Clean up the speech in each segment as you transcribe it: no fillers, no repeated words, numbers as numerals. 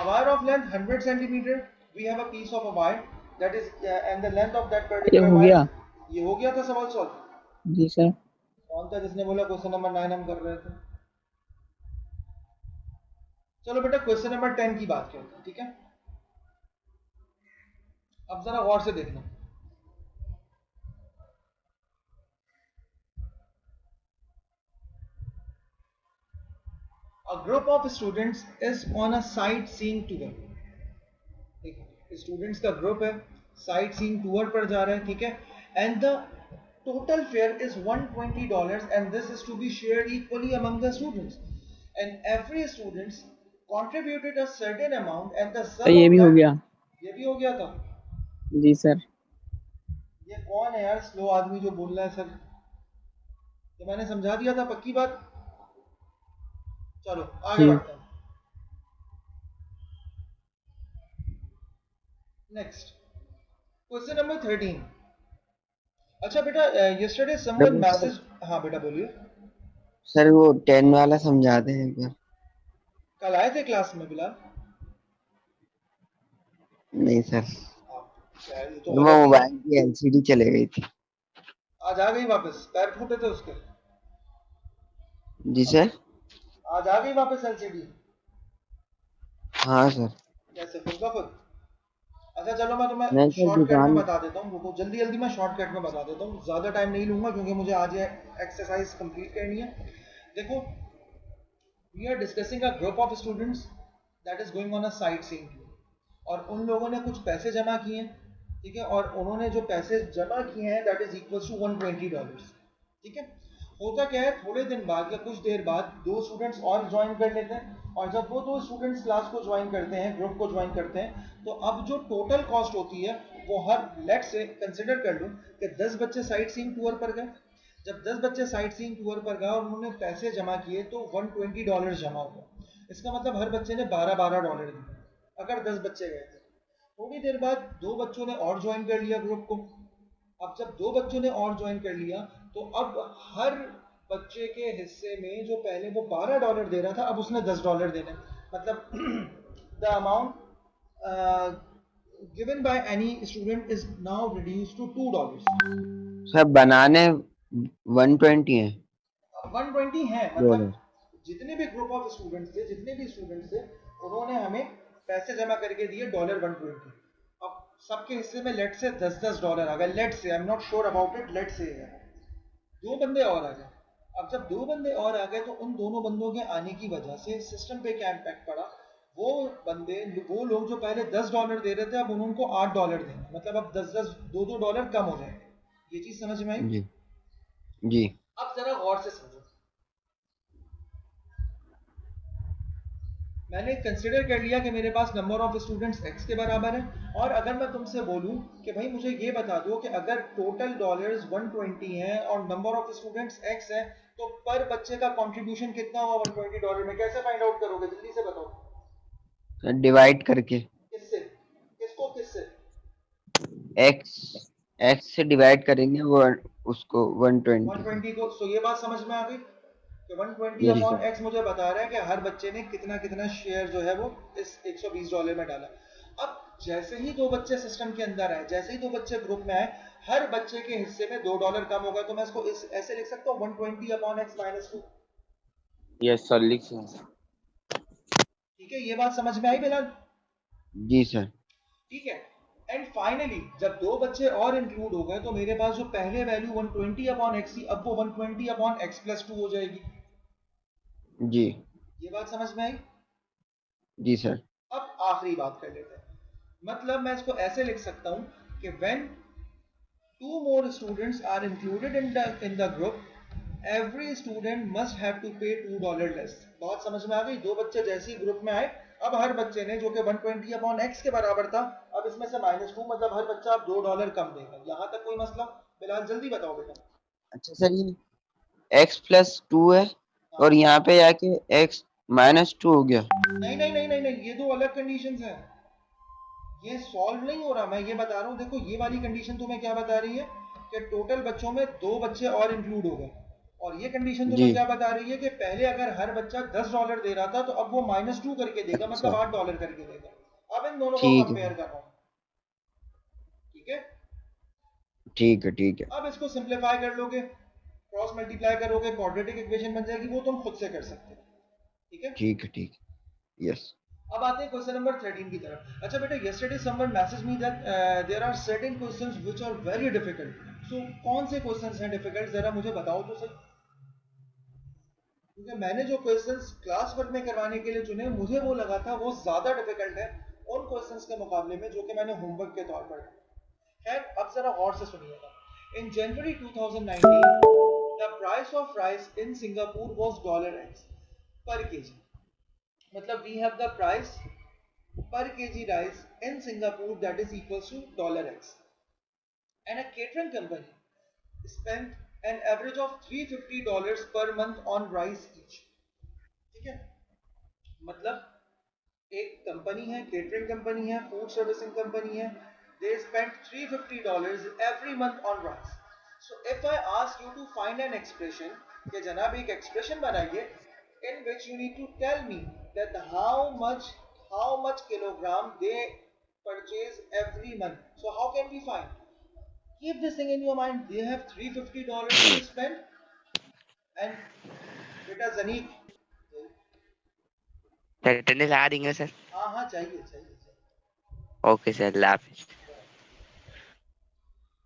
A wire of length 100 centimeter. We have a piece of a wire that is and the length of that ये particular हो wire. गया। ये हो गया था सवाल सॉल्व। जी सर। कौन था जिसने बोला क्वेश्चन नंबर 9 हम कर रहे थे? चलो बेटा क्वेश्चन नंबर 10 की बात करते हैं, ठीक है? अब जरा गौर से देखना। A group of students is on a sightseeing tour. एक स्टूडेंट्स का ग्रुप है, साइट सीइंग टूर पर जा रहा है, ठीक है? And the total fare is $120 and this is to be shared equally among the students and every students contributed a certain amount and the sir sum ये of भी हो that। गया। ये भी हो गया था। जी सर। ये कौन है यार स्लो आदमी जो बोल रहा है सर? ये मैंने समझा दिया था, पक्की बात। चलो आगे जी बढ़ते हैं। Next question number 13। अच्छा बेटा, यस्टरडे समवन सर मैसेज। हाँ बेटा बोलिए। सर वो 10 वाला समझाते हैं क्या? कल आए थे क्लास में बिलाल? नहीं सर, यार ये तो वो गलत ही है। मोबाइल की एलसीडी चले गई थी। आज आ गई वापस? पैर फूटे थे उसके? जी सर। आज आ गई वापस एलसीडी? हाँ सर। कैसे खुद ब खुद? अच्छा चलो मैं तुम्हें नहीं सर, शॉर्टकट में दुकान। बता देता हूँ, रुको जल्दी जल्दी मैं शॉर्टकट में बता देता हूँ, ज़्यादा टाइम नहीं लूँगा क्योंकि मुझे आज ये एक्सरसाइज कंप्लीट करनी है। देखो, we are discussing a group of students that is going on a sightseeing tour और उन लोगों ने कुछ पैसे जमा किए हैं, ठीक है? और उन्होंने जो पैसे जमा किए हैं दैट इज इक्वल टू $120, ठीक है? होता क्या है, थोड़े दिन बाद या कुछ देर बाद दो स्टूडेंट्स और ज्वाइन कर लेते हैं और जब वो दो स्टूडेंट्स क्लास को ज्वाइन करते हैं, ग्रुप को ज्वाइन करते हैं, तो अब जो टोटल कॉस्ट होती है वो हर लेट से कंसिडर कर लो कि 10 बच्चे साइट सीइंग टूर पर गए। जब 10 बच्चे साइट सीइंग टूर पर गए और उन्होंने पैसे जमा किए तो $120 जमा हुआ। इसका मतलब हर बच्चे ने $12 दिए अगर 10 बच्चे गए थे। थोड़ी देर बाद दो बच्चों ने और ज्वाइन कर लिया ग्रुप को। अब जब दो बच्चों ने और ज्वाइन कर लिया तो अब हर बच्चे के हिस्से में जो पहले वो $12 दे रहा था अब उसने $10 देने, मतलब the amount given by any student is now reduced to $2। Sum बनाने 120 है। 120 है, डॉलर। मतलब जितने भी ग्रुप ऑफ स्टूडेंट्स थे, जितने भी स्टूडेंट्स थे, उन्होंने हमें पैसे जमा करके दिए $120। अब सबके हिस्से में लेट से $10 आ गए, let's say, I am not sure about it, let's say दो बंदे और आ गए। अब जब दो बंदे और आ गए तो उन दोनों बंदों के आने की वजह से सिस्टम पे क्या इम्पैक्ट पड़ा? वो बंदे, वो लोग जो पहले $10 दे रहे थे अब उनको $8 देंगे, मतलब अब 10-10 $2-2 कम हो जाएंगे। ये चीज समझ में आई? जी जी। अब जरा गौर से समझो। मैंने कंसिडर कर लिया कि मेरे पास नंबर ऑफ स्टूडेंट्स x के बराबर है और अगर मैं तुमसे बोलूं कि भाई मुझे ये बता दो कि अगर टोटल डॉलर्स 120 हैं और नंबर ऑफ स्टूडेंट्स x है तो पर बच्चे का कंट्रीब्यूशन कितना हुआ $120 में, कैसे फाइंड आउट करोगे? जल्दी से बताओ। सर डिवाइड करके। किससे? किसको किससे? एक्स एक्स से डिवाइड करेंगे वो उसको 120 को। 120 को। सो ये बात समझ में आ गई कि 120 यस अपॉन सर। एक्स मुझे बता रहा है कि हर बच्चे ने कितना कितना शेयर जो है वो इस $120 में डाला। अब जैसे ही दो बच्चे सिस्टम के अंदर आए, जैसे ही दो बच्चे ग्रुप में आए, हर बच्चे के हिस्से में $2 कम होगा, तो मैं इसको ऐसे लिख सकता हूँ 120 upon x minus 2। Yes sir, लिख सर। ठीक है, ये बात समझ में आई बिलाल? जी सर। ठीक है। एंड फाइनली जब दो बच्चे और इंक्लूड हो गए तो मेरे पास जो पहले वैल्यू 120 अपॉन एक्स थी अब वो 120 अपॉन एक्स प्लस 2 हो जाएगी। जी ये बात समझ में आई? जी सर। अब आखिरी बात कर लेते हैं। मतलब मैं इसको ऐसे लिख सकता हूं कि when two more students are included in the group every student must have to pay $2 less। बात समझ में आ गई? दो बच्चे जैसे ही ग्रुप में आए अब हर बच्चे ने, जो कि 120 अपॉन एक्स के बराबर था, अब इसमें से -2, मतलब हर बच्चा अब $2 कम देगा। यहां तक कोई मसला? बिलाल जल्दी बताओ बेटा। अच्छा सर, ये x+2 है और हाँ। यहाँ पे आके x-2 हो गया। नहीं नहीं नहीं नहीं नहीं, ये दो अलग कंडीशंस हैं। ये सॉल्व नहीं हो रहा, मैं ये बता रहा हूँ। देखो ये वाली कंडीशन तुम्हें क्या बता रही है कि टोटल बच्चों में दो बच्चे और इंक्लूड हो गए और ये कंडीशन जी तुम्हें क्या बता रही है कि पहले अगर हर बच्चा $10 दे रहा था तो अब वो -2 करके देगा, मतलब अच्छा $8 करके देगा। अब इन दोनों को ठीक है कंपेयर कर रहा हूँ, ठीक है। ठीक है ठीक है अब इसको सिंप्लीफाई कर लोगे, क्रॉस मल्टीप्लाई करोगे, क्वाड्रेटिक इक्वेशन बन जाएगी, वो तुम खुद से कर सकते हो, ठीक है। ठीक यस अब आते हैं क्वेश्चन नंबर 13 की तरफ। अच्छा बेटा, yesterday someone messaged me that there are certain questions which are very difficult. So कौन से क्वेश्चंस हैं डिफिकल्ट, जरा मुझे बताओ तो सही। क्योंकि मैंने जो क्वेश्चंस क्लास वर्क में करवाने के लिए चुने, मुझे वो लगा था वो ज्यादा डिफिकल्ट है उन क्वेश्चंस के मुकाबले में जो कि मैंने होमवर्क के तौर पर। खैर, अब जरा गौर से सुनिएगा। In January 2019 the price of rice in Singapore was $X per kg. मतलब we have the price per kg rice in Singapore that is equals to $X, and a catering company spent an average of $350 per month on rice each, ठीक है। मतलब एक company है, catering company है, food servicing company है, they spent $350 every month on rice. So if I ask you to find an expression, कि जनाब एक expression बनाइए in which you need to tell me that how much kilogram they purchase every month. So how can we find? Keep this thing in your mind. They have $350 to spend, and beta Zanik, sir attendance लगा देंगे sir. हाँ हाँ चाहिए चाहिए चाहिए, okay sir, अल्लाह हाफिज।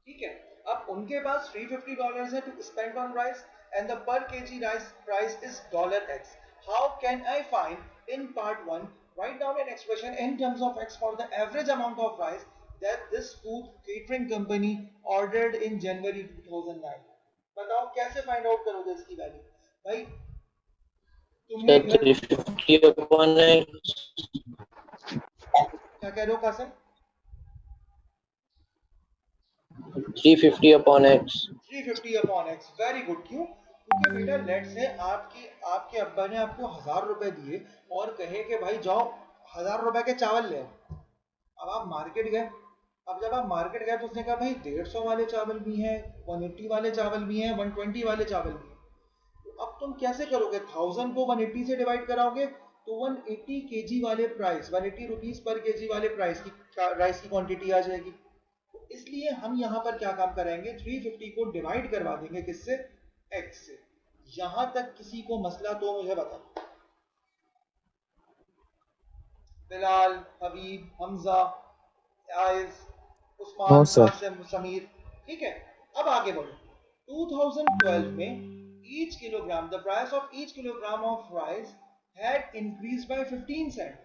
ठीक है। अब उनके पास $350 है to spend on rice, and the per kg rice price is $X. How can I find in part 1, write down an expression in terms of X for the average amount of rice that this food catering company ordered in January 2009। बताओ कैसे find out करोगे इसकी value भाई। तुम्हें sir घर 350 upon क्या कह रहे हो Qasim? 350 upon X. 350 upon X, very good. क्यों? क्योंकि बेटा लेट से आपके अब्बा ने आपको $1000 दिए और कहे कि भाई जाओ $1000 के चावल ले आओ। अब आप मार्केट गए, अब जब आप मार्केट गए तो उसने कहा भाई 150 वाले चावल भी हैं, 180 वाले चावल भी हैं, 120 वाले चावल भी हैं। तो अब तुम कैसे करोगे? 1000 को 180 से डिवाइड कराओगे तो 180 केजी वाले प्राइस, 180 रुपीज पर केजी वाले प्राइस की राइस की क्वांटिटी आ जाएगी। तो इसलिए हम यहाँ पर क्या काम करेंगे, 350 को डिवाइड करवा देंगे किससे? x से। यहां तक किसी को मसला तो मुझे बताओ। बिलाल, हबीब, हमजा, आयज, नो उस्मान, सर। कासिम, समीर, ठीक है। अब आगे बढ़ो। 2012 में each kilogram, the price of each kilogram of rice had increased by 15 cent।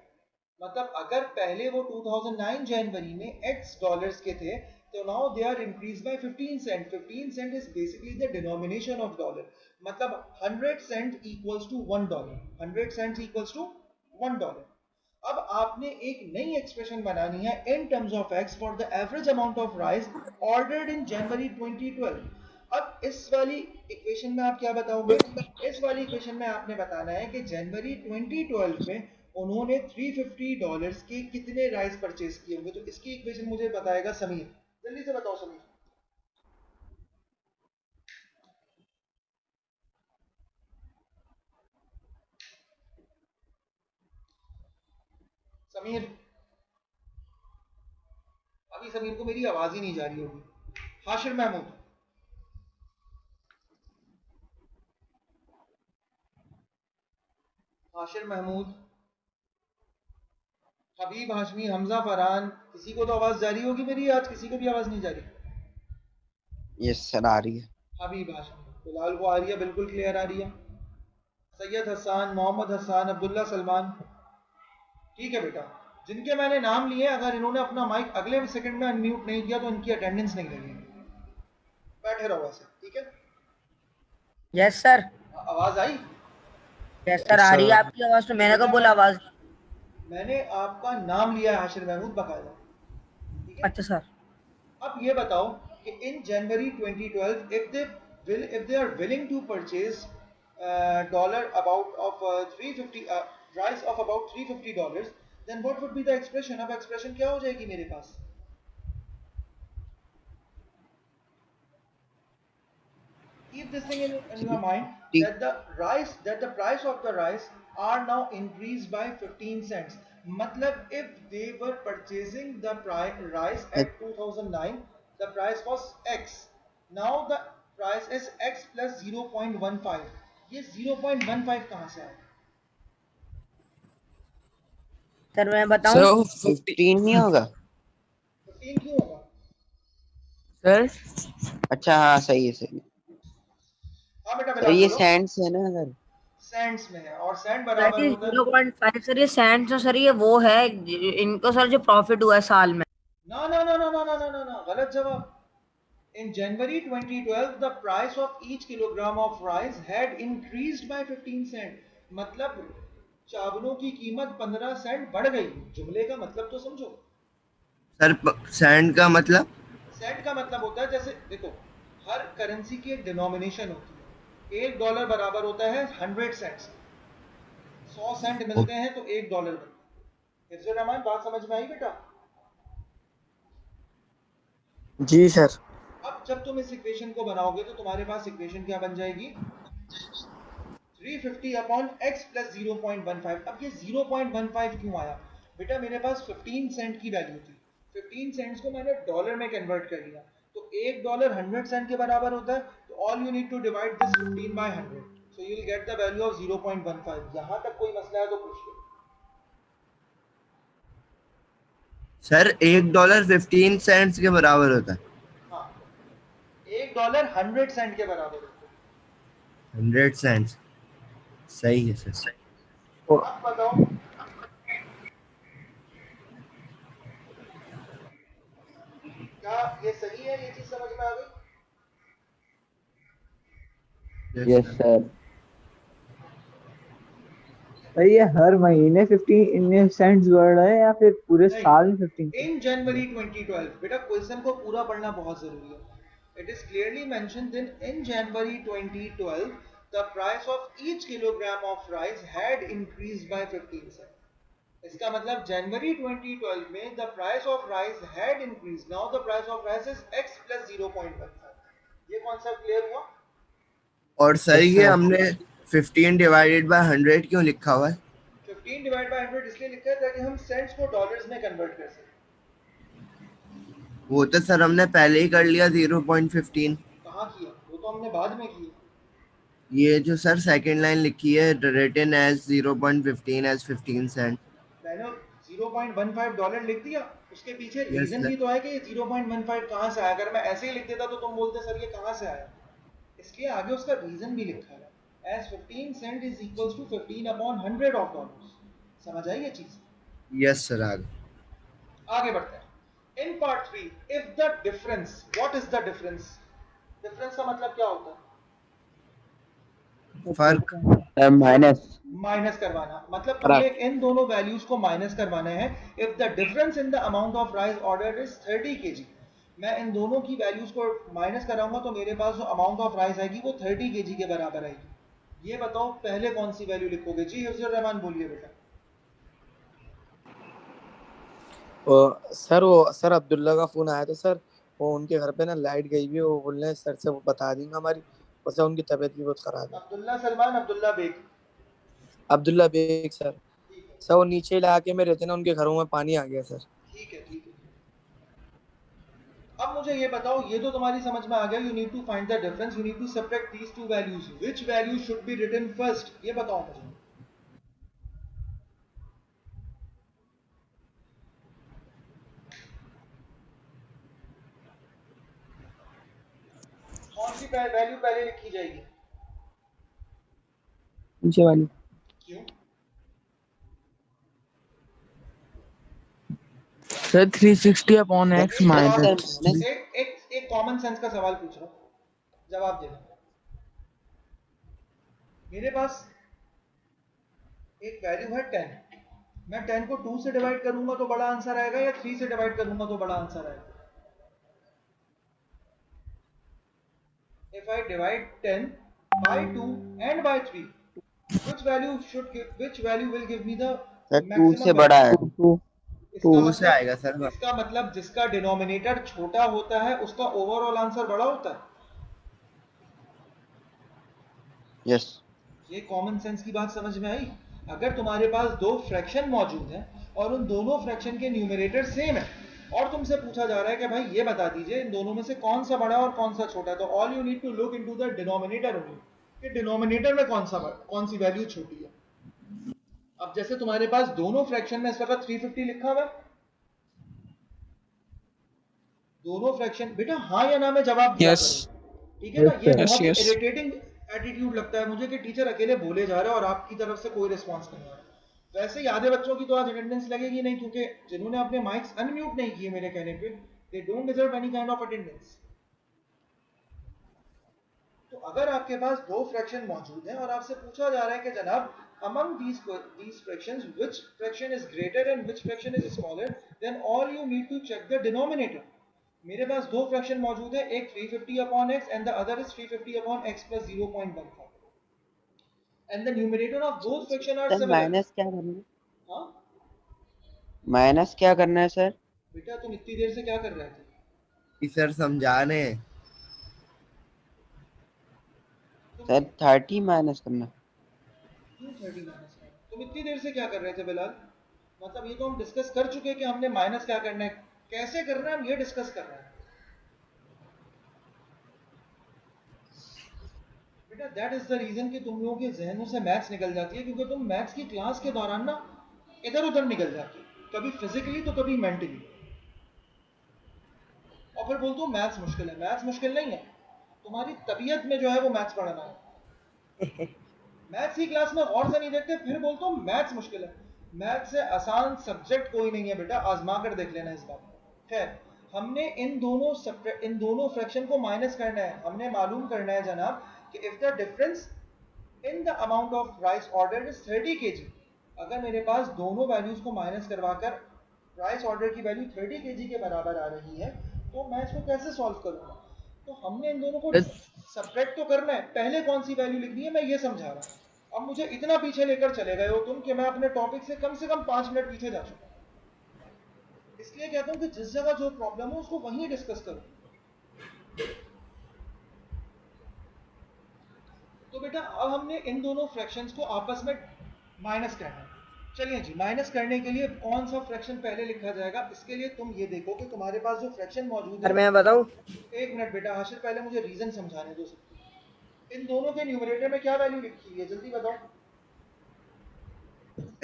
मतलब अगर पहले वो 2009 जनवरी में $X के थे, तो now they are increased by 15 cent। 15 cent is basically the denomination of dollar। मतलब 100 cent equals to $1। 100 cents equals to $1। अब आपने एक नई एक्सप्रेशन बनानी है in terms of x for the average amount of rice ordered in January 2012। अब इस वाली इक्वेशन में आप क्या बताओगे? इस वाली इक्वेशन में आपने बताना है कि जनवरी 2012 में उन्होंने $350 के कितने राइस परचेज किए होंगे। तो इसकी इक्वेशन मुझे बताएगा समीर, जल्दी से बताओ समीर। समीर, अभी समीर को मेरी आवाज ही नहीं जा रही होगी। हाशिर महमूद, हाशिर महमूद, हबीब हाशमी, हमजा फरहान, किसी को तो आवाज जा रही होगी मेरी, आज किसी को भी आवाज नहीं जा रही। यस सर आ रही है हबीब हाशमी, बिलाल को आ रही है, बिल्कुल क्लियर आ रही है। सैयद हसान, मोहम्मद हसान, अब्दुल्ला सलमान, ठीक है बेटा। जिनके मैंने नाम लिए, अगर इन्होंने अपना माइक अगले सेकंड में अनम्यूट नहीं किया तो इनकी अटेंडेंस नहीं लगेगी। बैठे रहो ऐसे, ठीक है। Yes sir. आवाज आई? यस सर, आ रही है आपकी आवाज। तो मैंने कब बोला आवाज? मैंने आपका नाम लिया है हाशिर महमूद बकायदा, ठीक है। अच्छा सर। अब ये बताओ कि इन जनवरी 2012 if they are willing to purchase dollar about of 350 price of about $350, then what would be the expression? अब expression क्या हो जाएगी मेरे पास? keep this thing in your mind ठीक। that the price of the rice are now increased by 15 cents. Matlab, if they were purchasing the rice at 2009, the price was X. Now the price is X plus 0.15. ये 0.15 कहाँ से आया? Sir मैं बताऊं? So 50 15 नहीं होगा? 15 क्यों होगा? sir. अच्छा हाँ सही है सही है। हाँ बेटा सर बिलाल ये बोलो। सेंट्स है ना सर? सेंट्स में है और सेंट सर बराबर ये होता है 0.5 सर, ये सेंट्स, सर ये वो है इनको सर जो प्रॉफिट हुआ है साल में। ना ना ना ना ना ना ना ना ना गलत जवाब. In January 2012, the price of each kilogram of rice had increased by 15 cent. मतलब चावलों की कीमत 15 सेंट बढ़ गई. जुमले का मतलब तो समझो. सर सैंड का मतलब? सेंट का मतलब होता है जैसे देखो हर करेंसी की एक डिनोमिनेशन होती है. $1 बराबर होता है 100 सेंट्स. 100 सेंट मिलते हैं तो $1 बनता है. हिफ्ज़ुर रहमान बात समझ में आई बेटा? जी सर। अब जब तुम इस इक्वेशन को बनाओगे तो तुम्हारे पास इक्वेशन क्या बन जाएगी? 350 अपॉन x प्लस 0.15. अब ये 0.15 क्यों आया? बेटा मेरे पास 15 सेंट की वैल्यू थी. 15 सेंट्स को मैंने डॉलर में कन्वर्ट कर लिया. तो $1 100 सेंट के बराबर होता है. तो all you need to divide this 15 by 100. So you will get the value of 0.15. यहां तक कोई मसला है तो पूछ लो. सर $1 15 सेंट्स के बराबर होता है। हाँ, $1 100 सेंट के बराबर होता है. 100 सेंट्स सही है सर। अब बताओ क्या ये सही है? ये चीज समझ में आ गई? Yes sir. सर ये हर महीने 15 सेंट्स बढ़ रहा है या फिर पूरे नहीं. साल में 15? In January 2012. बेटा क्वेश्चन को पूरा पढ़ना बहुत जरूरी है. It is clearly mentioned that in January 2012 the price of each kilogram of rice had increased by 15 cents. इसका मतलब जनवरी 2012 में the price of rice had increased. Now the price of rice is x plus 0.15. ये concept clear हुआ? और sir ये हमने 15 divided by 100 क्यों लिखा हुआ है? 15 डिवाइड बाय 100 इसलिए लिखा है ताकि हम सेंट्स को डॉलर्स में कन्वर्ट कर सकें. वो तो सर हमने पहले ही कर लिया 0.15। कहाँ किया? वो तो हमने बाद में किया. ये जो सर सेकंड लाइन लिखी है रिटन एज 0.15 एज 15 सेंट। मैंने $0.15 लिख दिया. उसके पीछे Yes, रीजन sir. भी तो है कि ये 0.15 कहाँ से आया. अगर मैं ऐसे ही लिख देता तो तुम बोलते सर ये कहाँ से आया. इसलिए आगे उसका रीजन भी लिखा है. As 15 cent is equals to 15 upon 100 of dollars. समझ आई ये चीज? यस सर आगे। आगे बढ़ते हैं. In part 3, if the difference, what is the difference? Difference का मतलब क्या होता है? फर्क। माइनस। माइनस करवाना. मतलब तुम्हें इन दोनों वैल्यूज को माइनस करवाना है. If the difference in the amount of rice ordered is 30 kg, मैं इन दोनों की वैल्यूज को माइनस कराऊंगा तो मेरे पास जो अमाउंट ऑफ राइस आएगी वो 30 kg के बराबर आएगी. ये बताओ पहले कौन सी वैल्यू लिखोगे? जी हिफ्ज़ुर रहमान बोलिए बेटा. सर अब्दुल्ला का फोन आया था सर, वो उनके घर पे ना लाइट गई हुई है, वो बोल रहे हैं सर से वो बता देंगे हमारी, और सर उनकी तबीयत भी बहुत खराब है। अब्दुल्ला सलमान, अब्दुल्ला बेग. अब्दुल्ला बेग सर। ठीक है सर वो नीचे इलाके में रहते ना, उनके घरों में पानी आ गया सर। ठीक है ठीक है. अब मुझे ये बताओ, ये तो तुम्हारी समझ में आ गया. You need to find the difference. You need to subtract these two values. Which value should be written first? ये बताओ मुझे. कौन सी वैल्यू पहले लिखी जाएगी? नीचे वाली. क्यों? Sir 360 upon x minus. एक कॉमन सेंस का सवाल पूछ रहा हूं, जवाब देना. मेरे पास एक वैल्यू है 10. मैं 10 को 2 से डिवाइड करूंगा तो बड़ा आंसर आएगा या 3 से डिवाइड करूंगा तो बड़ा आंसर आएगा? If I divide 10 by 2 and by 3, which value will give me the sir 2 maximum से बड़ा है। value? 2 से आएगा सर। इसका मतलब जिसका डिनोमिनेटर छोटा होता है उसका ओवरऑल आंसर बड़ा होता है. यस ये कॉमन सेंस की बात समझ में आई? अगर तुम्हारे पास दो फ्रैक्शन मौजूद हैं और उन दोनों फ्रैक्शन के न्यूमरेटर सेम है और तुमसे पूछा जा रहा है कि भाई ये बता दीजिए इन दोनों में से कौन सा बड़ा और कौन सा छोटा है, तो all you need to look into the denominator only, कि डिनोमिनेटर में कौन सी वैल्यू छोटी है। अब जैसे तुम्हारे पास दोनों फ्रैक्शन में इस वक्त 350 लिखा हुआ है, दोनों फ्रैक्शन, बेटा हाँ या ना में जवाब दिया करो, ठीक है ना? ये बहुत ही इरिटेटिंग एटीट्यूड लगता है मुझे कि टीचर अकेले बोले जा रहे हैं और आपकी तरफ से कोई रिस्पांस नहीं आ रहा। वैसे ही आधे बच्चों की तो आज अटेंडेंस लगेगी नहीं, क्योंकि जिन्होंने अपने माइक्स अनम्यूट नहीं किए मेरे कहने पे, they don't deserve any kind of attendance. तो अगर आपके पास दो फ्रैक्शन मौजूद हैं और आपसे पूछा जा रहा है कि जनाब among these fractions which fraction is greater and which fraction is smaller, then all you need to check the denominator। मेरे पास दो फ्रैक्शन मौजूद है, एक 350 upon x and the other is 350 upon x plus 0.15, and the numerator of both fraction are sir similar। Minus क्या करना है? हाँ minus क्या करना है सर? बेटा तुम इतनी देर से क्या कर रहे थे? कि सर समझाने। सर 30 माइनस करना है। क्यों 30 माइनस करना? तुम इतनी देर से क्या कर रहे थे बिलाल? मतलब ये तो हम डिस्कस कर चुके हैं कि हमने माइनस क्या करना है, कैसे करना है, हम ये डिस्कस कर रहे हैं। बेटा दैट इज द रीजन कि तुम लोगों के जहनों से मैथ्स निकल जाती है, क्योंकि तुम मैथ्स की क्लास के दौरान ना इधर उधर निकल जाती हो, कभी फिजिकली तो कभी मेंटली, और फिर बोलते हो मैथ्स मुश्किल है। मैथ्स मुश्किल नहीं है, तुम्हारी तबीयत में जो है वो मैथ्स पढ़ना है। मैथ्स की क्लास में गौर से नहीं देखते, फिर बोलते हो मैथ्स मुश्किल है। मैथ्स से आसान सब्जेक्ट कोई नहीं है बेटा, आजमा कर देख लेना इस बात को। खैर, हमने इन दोनों फ्रैक्शन को माइनस करना है। हमने मालूम करना है जनाब कि if the difference in the amount of rice order is 30 kg, अगर मेरे पास दोनों वैल्यूज को माइनस करवाकर राइस ऑर्डर की वैल्यू 30 kg के बराबर आ रही है, तो मैं इसको कैसे सॉल्व करूंगा? तो हमने इन दोनों को सब्ट्रैक्ट तो करना है, पहले कौन सी वैल्यू लिखनी है मैं ये समझा रहा हूँ। अब मुझे इतना पीछे लेकर चले गए हो तुम कि मैं अपने टॉपिक से कम 5 मिनट पीछे जा चुका हूँ। इसलिए कहता हूँ कि जिस जगह जो प्रॉब्लम हो उसको वहीं डिस्कस करो। तो बेटा अब हमने इन दोनों फ्रैक्शंस को आपस में माइनस करना है। चलिए जी, माइनस करने के लिए कौन सा फ्रैक्शन पहले लिखा जाएगा, इसके लिए तुम ये देखो कि तुम्हारे पास जो फ्रैक्शन मौजूद है। मैं बताऊं? एक मिनट बेटा हाशिर, पहले मुझे रीजन समझाने दो। इन दोनों के न्यूमरेटर में क्या वैल्यू लिखी है जल्दी बताओ?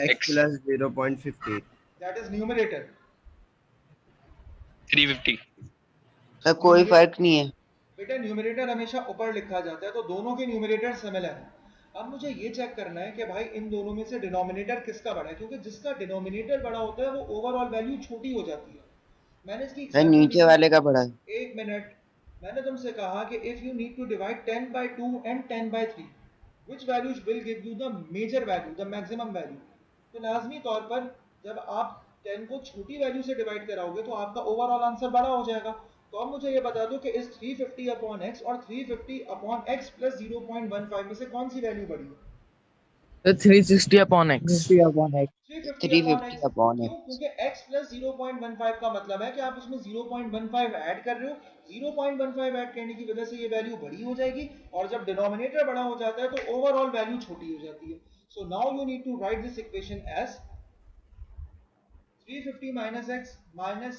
x plus 0.50, that is numerator. 350। Sir कोई फर्क नहीं है। बेटा न्यूमरेटर हमेशा ऊपर लिखा जाता है, तो दोनों के न्यूमरेटर सिमिलर हैं। अब मुझे ये चेक करना है कि भाई इन दोनों में से डिनोमिनेटर किसका बड़ा है, क्योंकि जिसका डिनोमिनेटर बड़ा होता है वो ओवरऑल वैल्यू छोटी हो जाती है। मैंने इसकी सर नीचे वाले का बड़ा है। एक मिनट, मैंने तुमसे कहा कि if you need to divide 10 by 2 and 10 by 3, which values will give you the major value, the maximum value? तो लाजमी तौर पर जब आप 10 को छोटी वैल्यू से डिवाइड कराओगे तो आपका ओवरऑल आंसर बड़ा हो जाएगा। तो अब मुझे ये बता दो कि इस 350 अपॉन x और 350 अपॉन x प्लस 0.15 में से कौन सी वैल्यू बड़ी है? Sir 360 upon x। 50 upon x। 350 upon क्यों? क्योंकि x प्लस 0.15 का मतलब है कि आप उसमें 0.15 ऐड कर रहे हो। 0.15 ऐड करने की वजह से ये वैल्यू बड़ी हो जाएगी, और जब डिनोमिनेटर बड़ा हो जाता है तो ओवरऑल वैल्यू छोटी हो जाती है। So now you need to write this equation as 350 minus x minus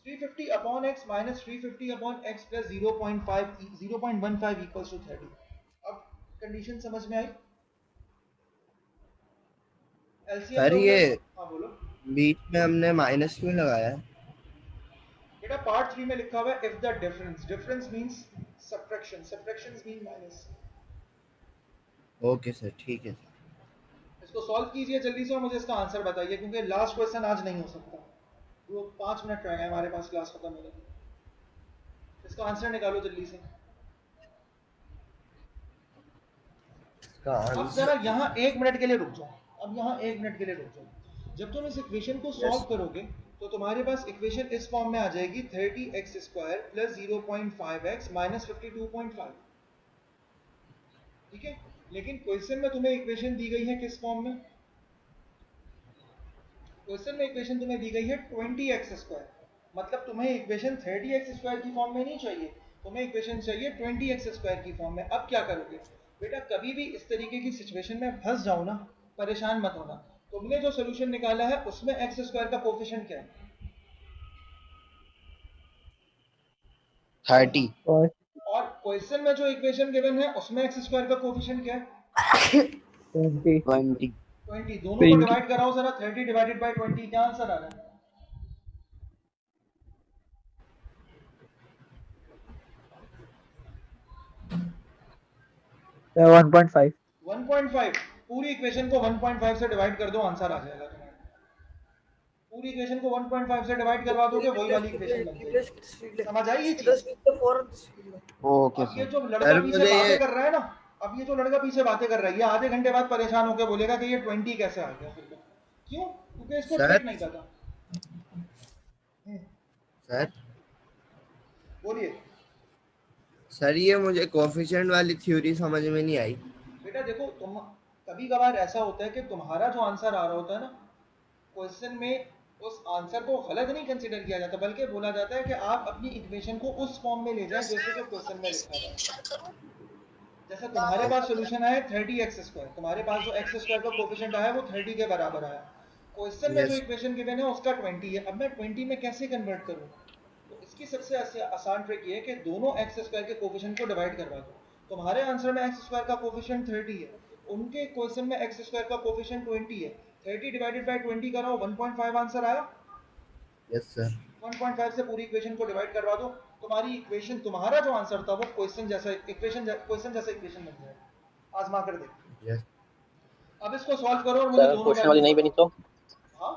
350 upon x minus 350 upon x plus 0.15 equals to 30। अब कंडीशन समझ में आई? सर ये हाँ बोलो बीच में हमने माइनस क्यों लगाया है? बेटा पार्ट 3 में लिखा हुआ है if the difference means subtraction, subtractions mean minus. Okay sir, ठीक है। इसको सॉल्व कीजिए जल्दी से और मुझे इसका आंसर बताइए, क्योंकि लास्ट क्वेश्चन आज नहीं हो सकता। वो 5 मिनट रह गए हमारे पास क्लास खत्म होने की। इसका आंसर निकालो जल्दी से। अब जरा यहाँ 1 मिनट के लिए रुक जाओ। अब यहाँ 1 मिनट के लिए रुक जाओ। जब तुम इस इक्वेशन को सॉल्व करोगे तो तुम्हारे पास इक्वेशन इस फॉर्म में आ जाएगी 30x² प्लस 0.5x माइनस 52.5। ठीक है, लेकिन क्वेश्चन में तुम्हें इक्वेशन दी गई है किस फॉर्म में? क्वेश्चन में इक्वेशन तुम्हें दी गई है 20x²। मतलब तुम्हें इक्वेशन 30x² की फॉर्म में नहीं चाहिए, तुम्हें इक्वेशन चाहिए 20x² की फॉर्म में। अब क्या करोगे? बेटा कभी भी इस तरीके की सिचुएशन में फंस जाओ ना, परेशान मत होना। तुमने जो सोल्यूशन निकाला है उसमें एक्स स्क्वायर का कोफिशिएंट क्या है? 30 और और क्वेश्चन में जो इक्वेशन गिवन है उसमें एक्स स्क्वायर का कोफिशिएंट क्या है? 20 20 20। दोनों को डिवाइड कराओ जरा, 30 डिवाइडेड बाय 20 क्या आंसर आ रहा है? 1.5 1.5। पूरी इक्वेशन को 1.5 से डिवाइड कर दो, आंसर आ जाएगा तुम्हारा। पूरी इक्वेशन को 1.5 से डिवाइड करवा दोगे, वही वाली इक्वेशन बन जाएगी। समझ आई ये चीज? ओके अब ये सर। जो लड़का सर पीछे मुझे बातें ये कर रहा है ना, अब ये जो लड़का पीछे बातें कर रहा है, ये आधे घंटे बाद परेशान होकर बोलेगा कि ये 20 कैसे आ गया फिर। क्यों? क्योंकि इसको सर ट्रिक नहीं पता। सर बोलिए। सर ये मुझे कोफिशिएंट वाली थ्योरी समझ में नहीं आई। बेटा देखो, तुम कभी कभार ऐसा होता है कि तुम्हारा जो आंसर आ रहा होता है ना क्वेश्चन में, उस आंसर को गलत नहीं कंसीडर किया जाता, बल्कि बोला जाता है कि आप अपनी इक्वेशन को उस फॉर्म में ले जाएं जैसे कि क्वेश्चन में लिखा हुआ है। जैसे तुम्हारे पास सॉल्यूशन आया 30x², तुम्हारे पास जो x स्क्वायर का कोफिशिएंट आया वो 30 के बराबर आया। क्वेश्चन में जो यस इक्वेशन गिवन है उसका 20 है। अब मैं 20 में कैसे कन्वर्ट करूँ? तो इसकी सबसे आसान ट्रिक ये है कि दोनों एक्स स्क्वायर के कोफिशिएंट को डिवाइड करवा दो। तुम्हारे आंसर में एक्स स्क्वायर का कोफिशिएंट 30 है, उनके क्वेश्चन में एक्स स्क्वायर का कोफिशिएंट 20 है। 30 डिवाइडेड बाय 20 कराओ, 1.5 आंसर आया। यस सर 1.5 से पूरी इक्वेशन को डिवाइड करवा दो, तुम्हारी इक्वेशन, तुम्हारा जो आंसर था वो क्वेश्चन जैसा इक्वेशन बन जाएगा। आजमा कर देखो। यस अब इसको सॉल्व करो और मुझे सर दोनों क्वेश्चन वाली नहीं बनी तो? हाँ,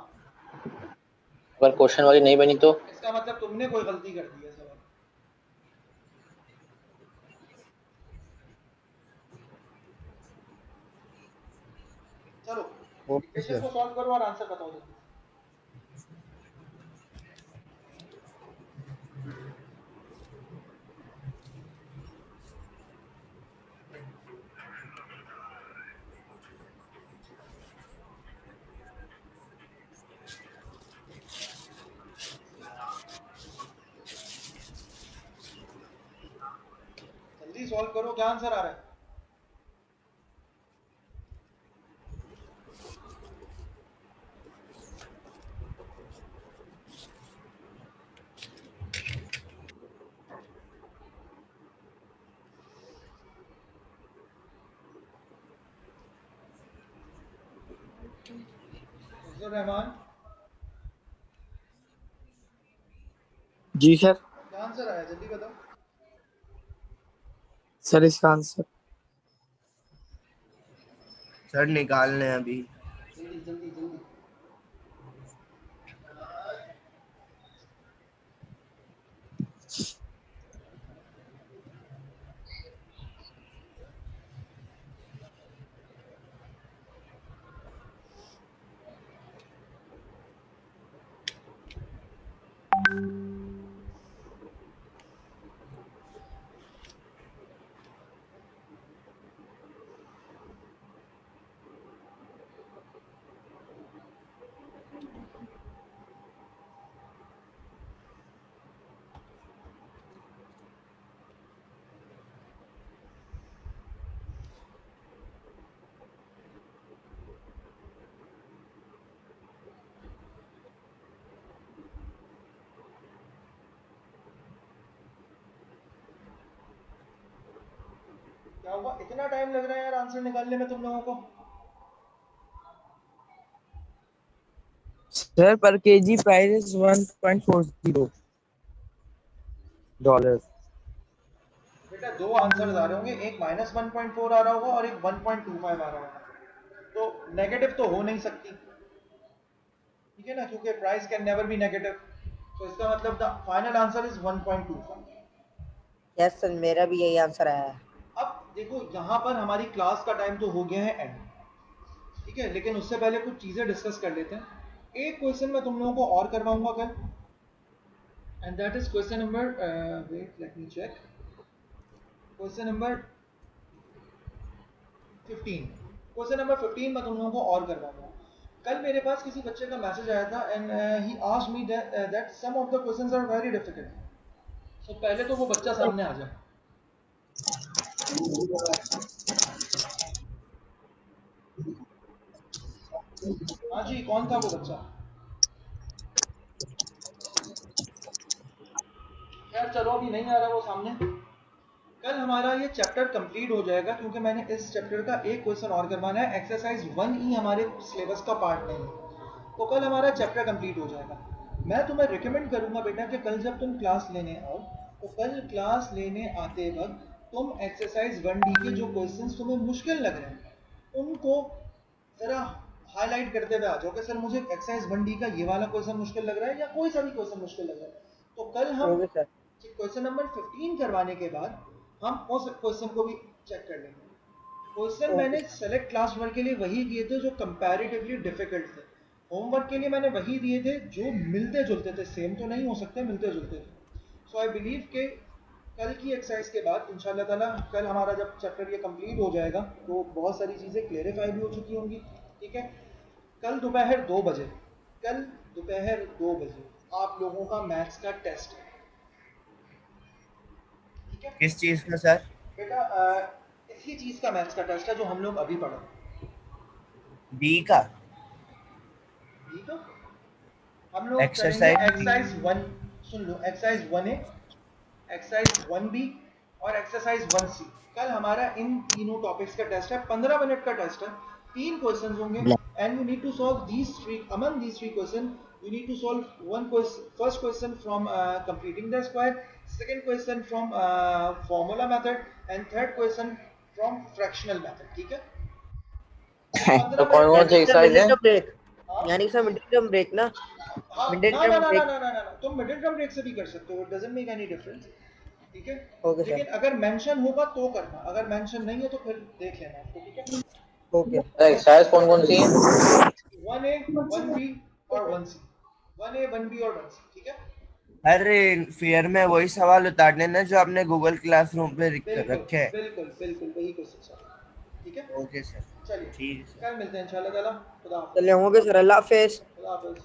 अगर क्वेश्चन वाली नहीं बनी तो? इसका मतलब तुमने कोई गलती कर दी है सवाल। चलो ओके इक्वेशन सर को सॉल्व करो और आंसर बताओ जल्दी। जल्दी सॉल्व करो, क्या आंसर आ रहा है? रहमान, जी सर। क्या आंसर आया जल्दी बताओ। सर इसका आंसर सर निकालने हैं अभी। जल्दी जल्दी जल्दी। क्या हुआ, इतना टाइम लग रहा है यार आंसर निकालने में तुम लोगों को? सर पर केजी प्राइस इज $1.40। बेटा दो आंसर आ रहे होंगे, एक -1.4 आ रहा होगा और एक 1.25 आ रहा होगा, तो नेगेटिव तो हो नहीं सकती, ठीक है ना, क्योंकि price can never be negative. तो इसका मतलब the final answer is 1.25। Yes sir, मेरा भी यही आंसर आया है। अब देखो यहाँ पर हमारी क्लास का टाइम तो हो गया है एंड, ठीक है, लेकिन उससे पहले कुछ चीजें डिस्कस कर लेते हैं। एक क्वेश्चन मैं तुम लोगों को और करवाऊंगा कल, and that is question number, wait let me check, question number 15। Question number 15 मैं तुम लोगों को और करवाऊंगा। कल मेरे पास किसी बच्चे का मैसेज आया था and he asked me that some of the questions are very difficult. तो पहले तो वो बच्चा सामने आ जाए। हाँ जी, कौन था वो बच्चा? खैर चलो, अभी नहीं आ रहा वो सामने। कल हमारा ये चैप्टर कंप्लीट हो जाएगा, क्योंकि मैंने इस चैप्टर का एक क्वेश्चन और करवाना है। एक्सरसाइज 1E हमारे सिलेबस का पार्ट नहीं है, तो कल हमारा चैप्टर कंप्लीट हो जाएगा। मैं तुम्हें रिकमेंड करूंगा बेटा कि कल जब तुम क्लास लेने आओ, तो कल क्लास लेने आते वक्त तुम एक्सरसाइज 1D के जो क्वेश्चंस तुम्हें मुश्किल लग रहे हैं उनको जरा हाईलाइट करते हुए आ जाओ कि सर मुझे एक्सरसाइज 1D का ये वाला क्वेश्चन मुश्किल लग रहा है, या कोई सा भी क्वेश्चन मुश्किल लग रहा है। तो कल हम ओके सर। क्वेश्चन नंबर 15 करवाने के बाद हम उस क्वेश्चन को भी चेक कर लेंगे। क्वेश्चन मैंने सेलेक्ट क्लास वर्क के लिए वही दिए थे जो कंपैरेटिवली डिफिकल्ट थे। होमवर्क के लिए मैंने वही दिए थे जो मिलते जुलते थे, सेम तो नहीं हो सकते, मिलते जुलते थे। सो आई बिलीव के कल की एक्सरसाइज के बाद इंशाल्लाह ताला कल हमारा जब चैप्टर ये कंप्लीट हो जाएगा तो बहुत सारी चीज़ें क्लेरिफाई भी हो चुकी होंगी। ठीक है, कल दोपहर 2 बजे, कल दोपहर 2 बजे आप लोगों का मैथ्स का टेस्ट है। ठीक है किस चीज का सर? बेटा, इसी चीज़ का मैथ्स का टेस्ट है जो हम लोग अभी पढ़े। बी का ठीक है, हम लोग Exercise करेंगे एक्सरसाइज 1, सुन लो, एक्सरसाइज 1A, एक्सरसाइज 1B और एक्सरसाइज 1C। कल हमारा इन तीनों टॉपिक्स का टेस्ट है, 15 मिनट का टेस्ट है, 3 क्वेश्चंस होंगे and you need to solve these three, among these 3 question you need to solve first question from completing the square, second question from formula method and third question from fractional method। ठीक है, तो कौन कौन सी exercise है? Break हाँ यानी sir middle term break ना? हाँ, मिडिल ना ना टर्म ना ब्रेक। ना ना ना, तुम मिडिल टर्म ब्रेक से भी कर सकते हो, it doesn't make any difference. ठीक है, ओके लेकिन सर। अगर मेंशन होगा तो करना, अगर मेंशन नहीं है तो फिर देख लेना आपको। ठीक है, ओके एक्सरसाइज कौन कौन सी है? 1A 1B और 1C, 1A 1B और 1C। ठीक है, अरे फेयर में वही सवाल उतार लेना जो आपने गूगल क्लासरूम पे बिल्कुल रखे हैं। बिल्कुल बिल्कुल वही क्वेश्चन सर। ठीक है, ओके सर, चलिए ठीक है सर। कल मिलते हैं इंशाल्लाह ताला। खुदा हाफिज़। चले होंगे सर। अल्लाह हाफिज। खुदा हाफिज़।